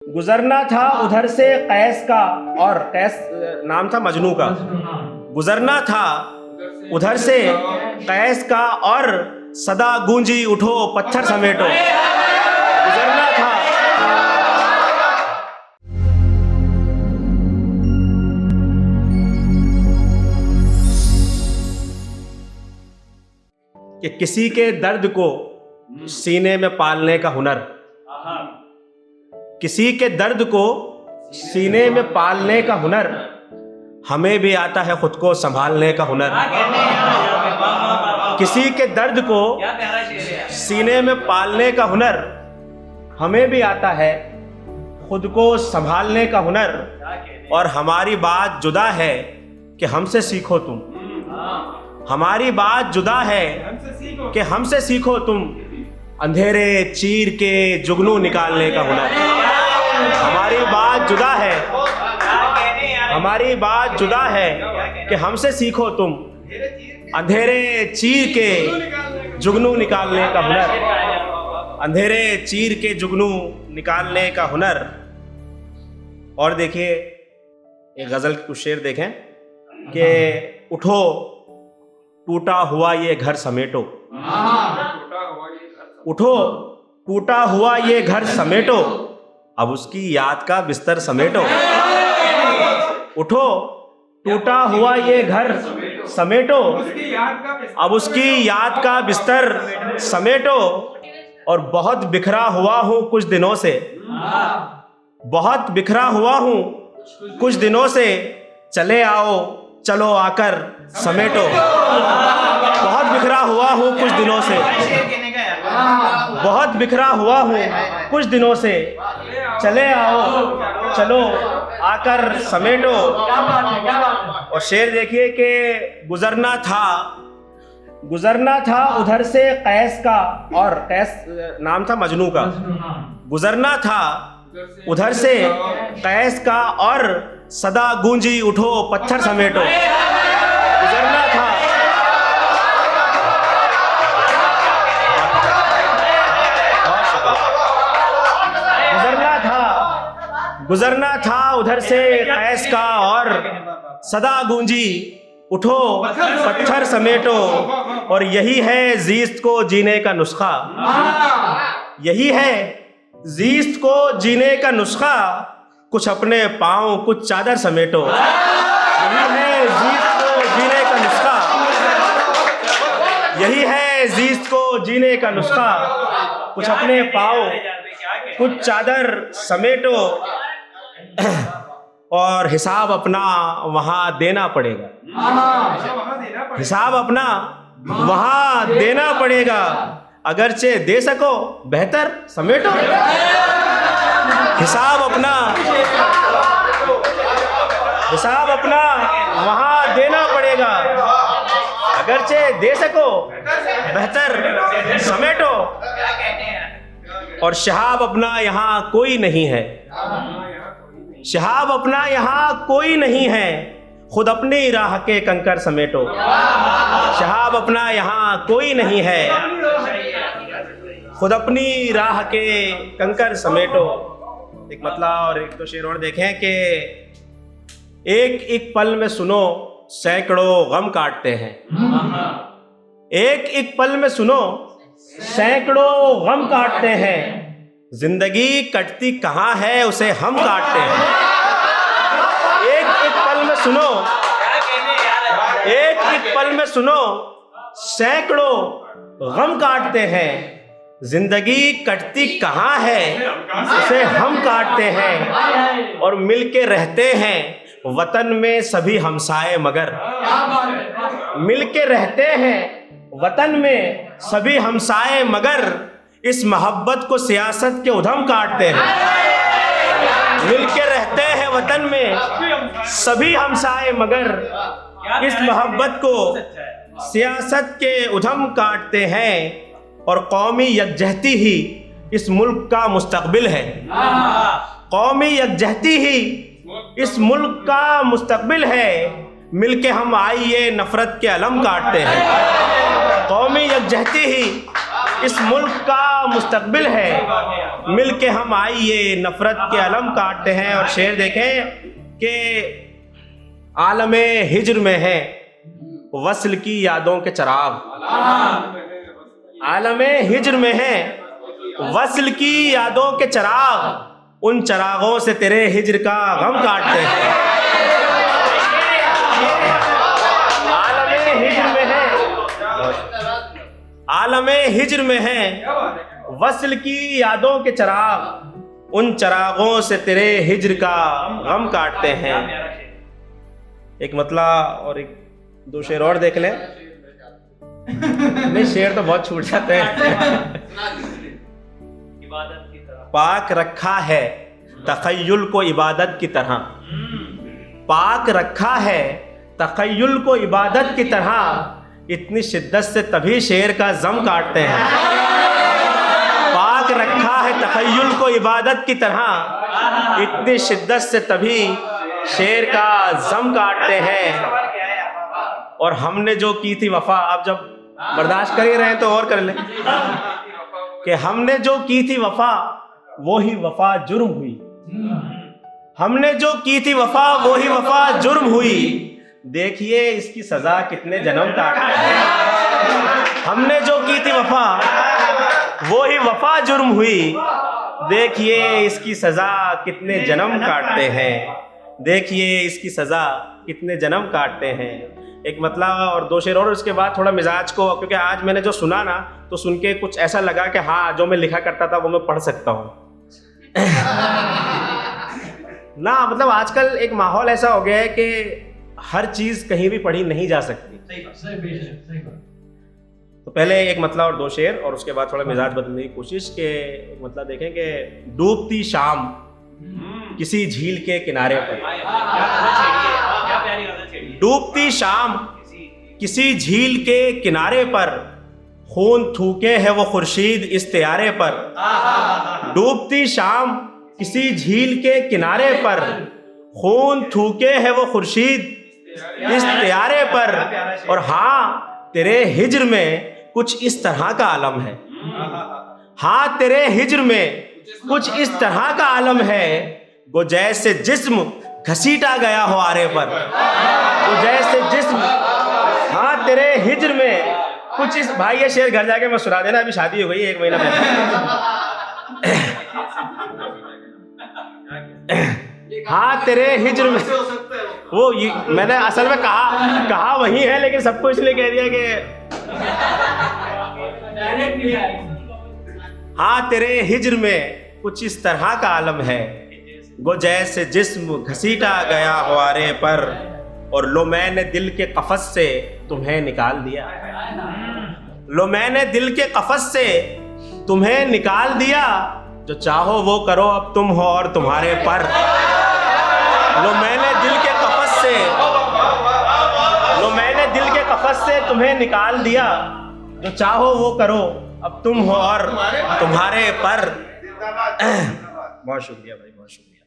गुजरना था उधर से कैस का, और कैस नाम था मजनू का। गुजरना था उधर से कैस का और सदा गूंजी उठो पत्थर समेटो। गुजरना था। कि किसी के दर्द को सीने में पालने का हुनर, किसी के दर्द को सीने में पालने का हुनर, हमें भी आता है खुद को संभालने का हुनर। किसी के दर्द को सीने में पालने का हुनर, हमें भी आता है खुद को संभालने का हुनर। और हमारी बात जुदा है कि हमसे सीखो तुम, हमारी बात जुदा है कि हमसे सीखो तुम, अंधेरे चीर के जुगनू निकालने का हुनर। हमारी बात जुदा है, हमारी बात जुदा है कि हमसे सीखो तुम, अंधेरे चीर के जुगनू निकालने का हुनर। अंधेरे चीर के जुगनू निकालने का हुनर। और देखिए एक गजल के कुछ शेर देखें कि उठो टूटा हुआ ये घर समेटो, उठो टूटा हुआ ये घर समेटो, अब उसकी याद का बिस्तर समेटो। उठो टूटा हुआ ये घर समेटो, अब उसकी याद का बिस्तर समेटो। और बहुत बिखरा हुआ हूँ कुछ दिनों से, बहुत बिखरा हुआ हूँ कुछ दिनों से, चले आओ चलो आकर समेटो। बहुत बिखरा हुआ हूँ कुछ दिनों से, बहुत बिखरा हुआ हूँ कुछ दिनों से, चले आओ चलो आकर समेटो। और शेर देखिए कि गुजरना था उधर से कैस का, और कैस नाम था मजनू का। गुजरना था उधर से कैस का और सदा गूंजी उठो पत्थर समेटो। गुजरना था, गुजरना था उधर से कैस का और सदा गूंजी उठो पत्थर समेटो। और यही है जीस्त को जीने का नुस्खा, यही है जीस्त को जीने का नुस्खा, कुछ अपने पाँव कुछ चादर समेटो। यही है जीस्त को जीने का नुस्खा, यही है जीस्त को जीने का नुस्खा, कुछ अपने पाँव कुछ चादर समेटो। और हिसाब अपना वहां देना पड़ेगा, हिसाब अपना वहां देना पड़ेगा, अगरचे दे सको बेहतर समेटो। हिसाब अपना वहां देना पड़ेगा, अगरचे दे सको बेहतर समेटो। और शहाब अपना यहाँ कोई नहीं है, शहाब अपना यहाँ कोई नहीं है, खुद अपनी राह के कंकर समेटो। शहाब अपना यहाँ कोई नहीं है, खुद अपनी राह के कंकर समेटो। एक मतलब और एक तो शेर और देखें कि एक एक पल में सुनो सैकड़ों गम काटते हैं, एक एक पल में सुनो सैकड़ों गम काटते हैं, जिंदगी कटती कहाँ है उसे हम काटते हैं। एक एक पल में सुनो, एक एक पल में सुनो सैकड़ों गम काटते हैं, जिंदगी कटती कहाँ है उसे हम काटते हैं। और मिलके रहते हैं वतन में सभी हमसाए मगर, मिलके रहते हैं वतन में सभी हमसाए मगर, इस मोहब्बत को सियासत के उधम काटते हैं। मिलके रहते हैं वतन में सभी हमसाए मगर, इस मोहब्बत को सियासत के उधम काटते हैं। और कौमी यकजहती ही इस मुल्क का मुस्तकबिल है, कौमी यकजहती ही इस मुल्क का मुस्तकबिल है, मिलके हम आइए नफरत के अलम काटते हैं। कौमी यकजहती ही इस मुल्क का मुस्तकबिल है। मिल के हम आइए नफरत के अलम काटते हैं। और शेर देखें कि आलमे हिज्र में है वस्ल की यादों के चराग। आलमे हिज्र में है वस्ल की यादों के चराग, उन चरागों से तेरे हिज्र का गम काटते हैं। आलमे हिज्र में है, आलमे हिज्र में है वस्ल की यादों के चराग, उन चरागों से तेरे हिज्र का गम काटते हैं। एक मतला और एक दो शेर और देख लें। नहीं, शेर तो बहुत छूट जाते हैं। पाक रखा है तखय्युल को इबादत की तरह, पाक रखा है तखय्युल को इबादत की तरह, इतनी शिद्दत से तभी शेर का जम काटते हैं। पाक रखा है तखय्युल को इबादत की तरह, इतनी शिद्दत से तभी शेर का जम काटते हैं। और हमने जो की थी वफा, अब जब बर्दाश्त कर ही रहे हैं तो और कर ले, कि हमने जो की थी वफा वो ही वफा जुर्म हुई। हमने जो की थी वफा वो ही वफा जुर्म हुई, देखिए इसकी सजा कितने जन्म काटते हैं। हमने जो की थी वफा वो ही वफा जुर्म हुई, देखिए इसकी सजा कितने जन्म काटते हैं। देखिए इसकी सजा कितने जन्म काटते हैं। एक मतलब और दो शेर और उसके बाद थोड़ा मिजाज को, क्योंकि आज मैंने जो सुना ना तो सुन के कुछ ऐसा लगा कि हाँ जो मैं लिखा करता था वो मैं पढ़ सकता हूँ। ना मतलब आजकल एक माहौल ऐसा हो गया है कि हर चीज कहीं भी पढ़ी नहीं जा सकती। तो पहले एक मतलब और दो शेर और उसके बाद थोड़ा मिजाज बदलने की कोशिश के मतलब देखें कि डूबती शाम किसी झील के किनारे पर, डूबती शाम किसी झील के किनारे पर, खून थूके है वो खुर्शीद इस त्यारे पर। डूबती शाम किसी झील के किनारे पर, खून थूके है वो खुर्शीद इस त्यारे पर। और हाँ तेरे हिज्र में कुछ इस तरह का आलम है, हाँ तेरे हिज्र में कुछ इस तरह का आलम है, वो जैसे जिस्म घसीटा गया हो आरे पर। वो जैसे जिस्म, हाँ तेरे हिज्र में कुछ इस, भाई ये शेर घर जाके मैं सुना देना, अभी शादी हो गई 1 महीना पहले। हाँ तेरे हिज्र में वो मैंने असल में कहा वही है, लेकिन सबको इसलिए कह दिया कि हाँ तेरे हिज्र में कुछ इस तरह का आलम है, वो जैसे जिस्म घसीटा गया हुआरे पर। और लो मैंने दिल के कफस से तुम्हें निकाल दिया, लो मैंने दिल के कफस से तुम्हें निकाल दिया, जो चाहो वो करो अब तुम हो और तुम्हारे पर। लो मैंने दिल के कफस से, लो मैंने दिल के कफस से तुम्हें निकाल दिया, जो चाहो वो करो अब तुम हो और तुम्हारे पर। बहुत शुक्रिया भाई, बहुत शुक्रिया।